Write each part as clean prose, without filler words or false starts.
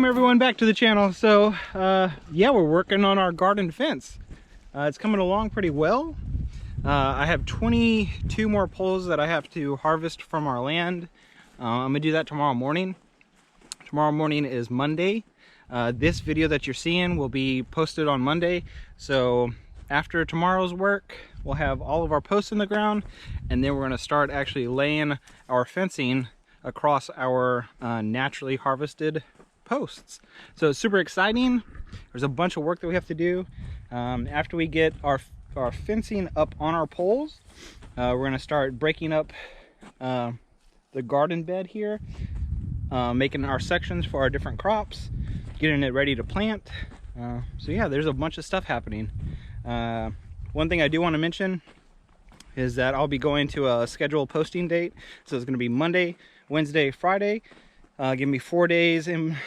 Welcome everyone back to the channel. So yeah, we're working on our garden fence. It's coming along pretty well. I have 22 more poles that I have to harvest from our land. I'm gonna do that tomorrow morning. Tomorrow morning is Monday. This video that you're seeing will be posted on Monday. So after tomorrow's work, we'll have all of our posts in the ground, and then we're gonna start actually laying our fencing across our naturally harvested posts. So it's super exciting. There's a bunch of work that we have to do. After we get our fencing up on our poles, we're going to start breaking up the garden bed here, making our sections for our different crops, getting it ready to plant. So yeah, there's a bunch of stuff happening. One thing I do want to mention is that I'll be going to a scheduled posting date. So it's going to be Monday, Wednesday, Friday. Give me 4 days in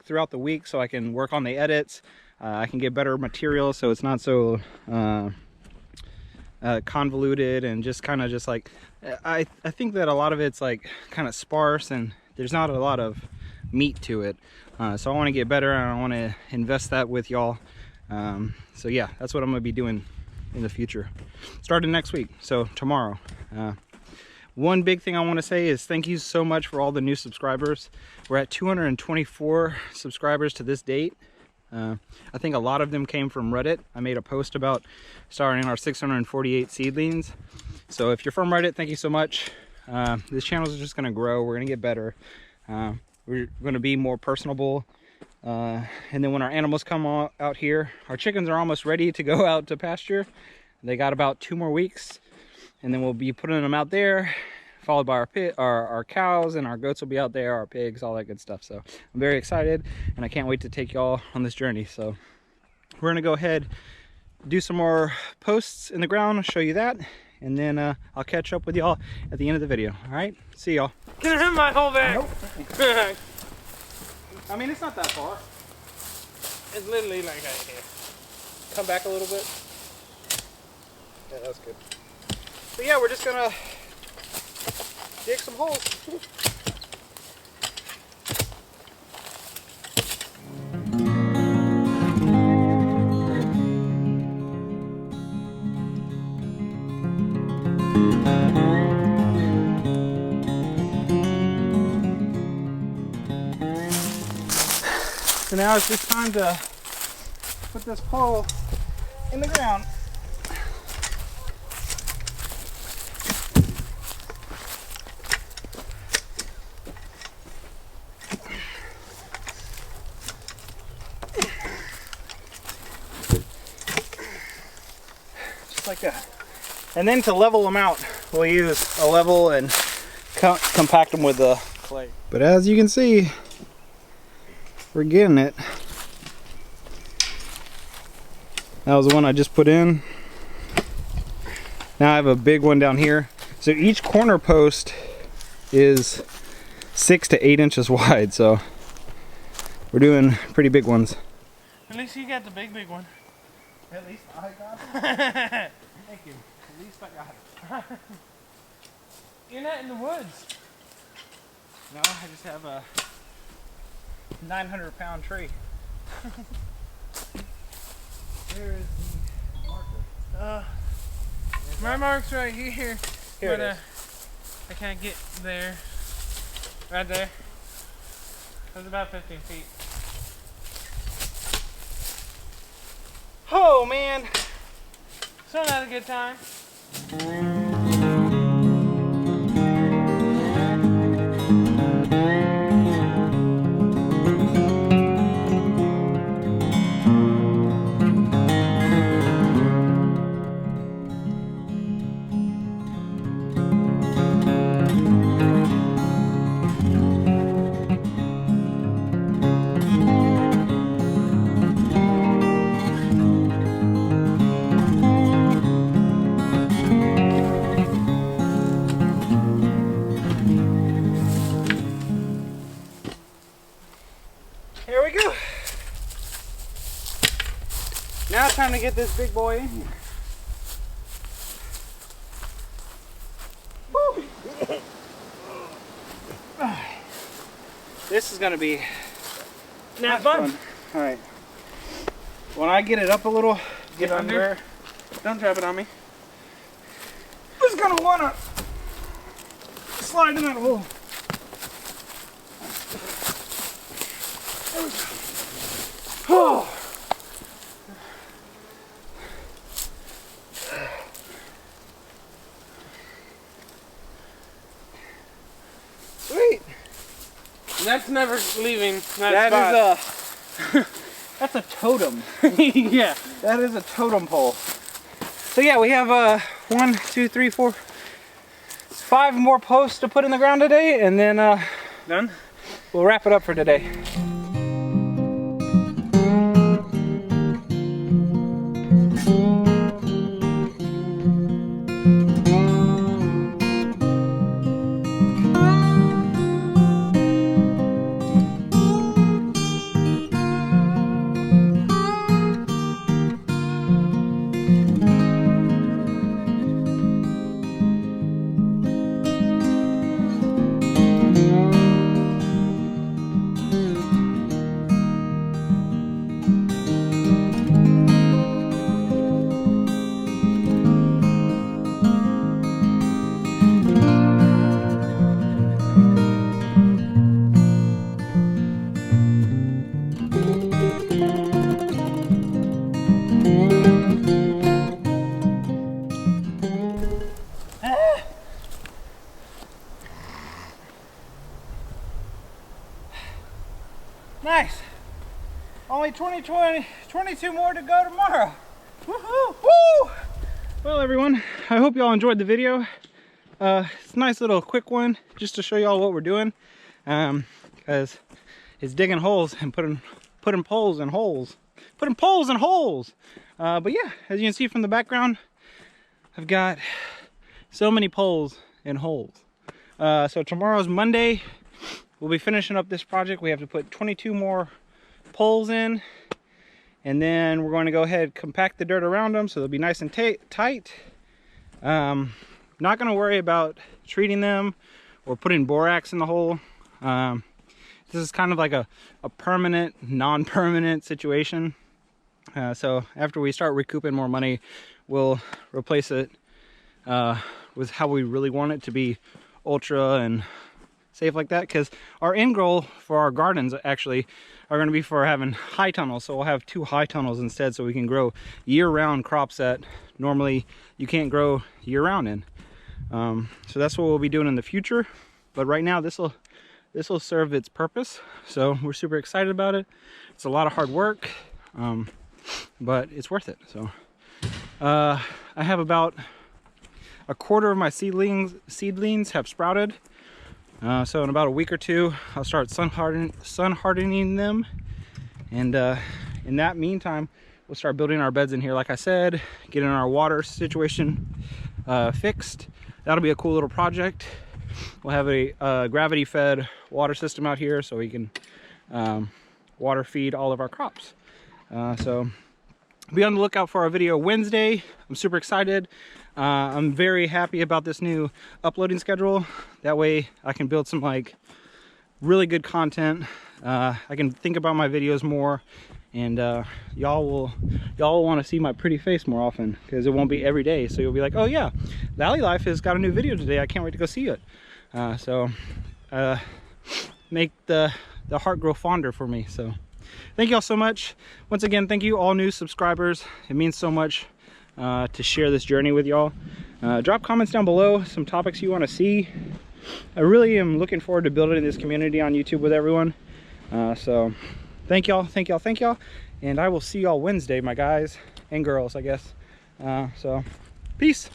throughout the week so I can work on the edits. I can get better material so it's not so convoluted and just kind of just like, I think that a lot of it's like kind of sparse and there's not a lot of meat to it. So I want to get better and I want to invest that with y'all. So yeah, that's what I'm going to be doing in the future, starting next week, so tomorrow. One big thing I want to say is thank you so much for all the new subscribers. We're at 224 subscribers to this date. I think a lot of them came from Reddit. I made a post about starting our 648 seedlings. So if you're from Reddit, thank you so much. This channel is just going to grow. We're going to get better. We're going to be more personable. And then when our animals come out here, our chickens are almost ready to go out to pasture. They got about 2 more weeks. And then we'll be putting them out there, followed by our cows, and our goats will be out there, our pigs, all that good stuff. So I'm very excited, and I can't wait to take y'all on this journey. So we're gonna go ahead, do some more posts in the ground, show you that, and then I'll catch up with y'all at the end of the video. All right, see y'all. Can I have my whole bag? Nope. I mean, it's not that far. It's literally like right here. Come back a little bit. Yeah, that's good. So yeah, we're just gonna dig some holes. So now it's just time to put this pole in the ground. Like that. And then to level them out, we'll use a level and compact them with the clay. But as you can see, we're getting it. That was the one I just put in. Now I have a big one down here. So each corner post is 6 to 8 inches wide. So we're doing pretty big ones. At least you got the big one. At least I got it. Thank you. At least I got it. You're not in the woods. No, I just have a 900-pound tree. There is the marker. My mark's right here. Here but it is. I can't get there. Right there. That's about 15 feet. Oh man! So not a good time. Here we go. Now it's time to get this big boy in here. Woo. This is going to be Nap bun. All right. When I get it up a little, Get under. Don't drop it on me. Just gonna wanna slide in that hole. There we go. Oh. Sweet. That's never leaving That spot. is that's a totem. Yeah. That is a totem pole. So yeah, we have 1, 2, 3, 4, 5 more posts to put in the ground today, and then Done? we'll wrap it up for today. Nice. Only 22 more to go tomorrow. Woohoo! Woo! Well, everyone, I hope y'all enjoyed the video. It's a nice little quick one just to show y'all what we're doing. Because it's digging holes and putting poles in holes. Putting poles in holes. But yeah, as you can see from the background, I've got so many poles in holes. So tomorrow's Monday. We'll be finishing up this project. We have to put 22 more poles in, and then we're going to go ahead and compact the dirt around them so they'll be nice and tight. Not going to worry about treating them or putting borax in the hole. This is kind of like a permanent, non-permanent situation. So after we start recouping more money, we'll replace it with how we really want it to be, ultra and safe like that, because our end goal for our gardens actually are going to be for having high tunnels. So we'll have 2 high tunnels instead, so we can grow year-round crops that normally you can't grow year-round in. So that's what we'll be doing in the future, but right now this will serve its purpose. So we're super excited about it. It's a lot of hard work, but it's worth it. So I have about a quarter of my seedlings have sprouted. So in about a week or 2, I'll start sun hardening them, and in that meantime, we'll start building our beds in here. Like I said, getting our water situation fixed. That'll be a cool little project. We'll have a gravity-fed water system out here, so we can water feed all of our crops. So be on the lookout for our video Wednesday. I'm super excited. I'm very happy about this new uploading schedule. That way I can build some like really good content. I can think about my videos more, and y'all will want to see my pretty face more often, because it won't be every day. So you'll be like, oh yeah, Valley Life has got a new video today. I can't wait to go see it. So make the heart grow fonder for me. So thank y'all so much. Once again, thank you all new subscribers. It means so much to share this journey with y'all. Drop comments down below, some topics you want to see. I really am looking forward to building this community on YouTube with everyone. So thank y'all, and I will see y'all Wednesday, my guys and girls, I guess. So peace.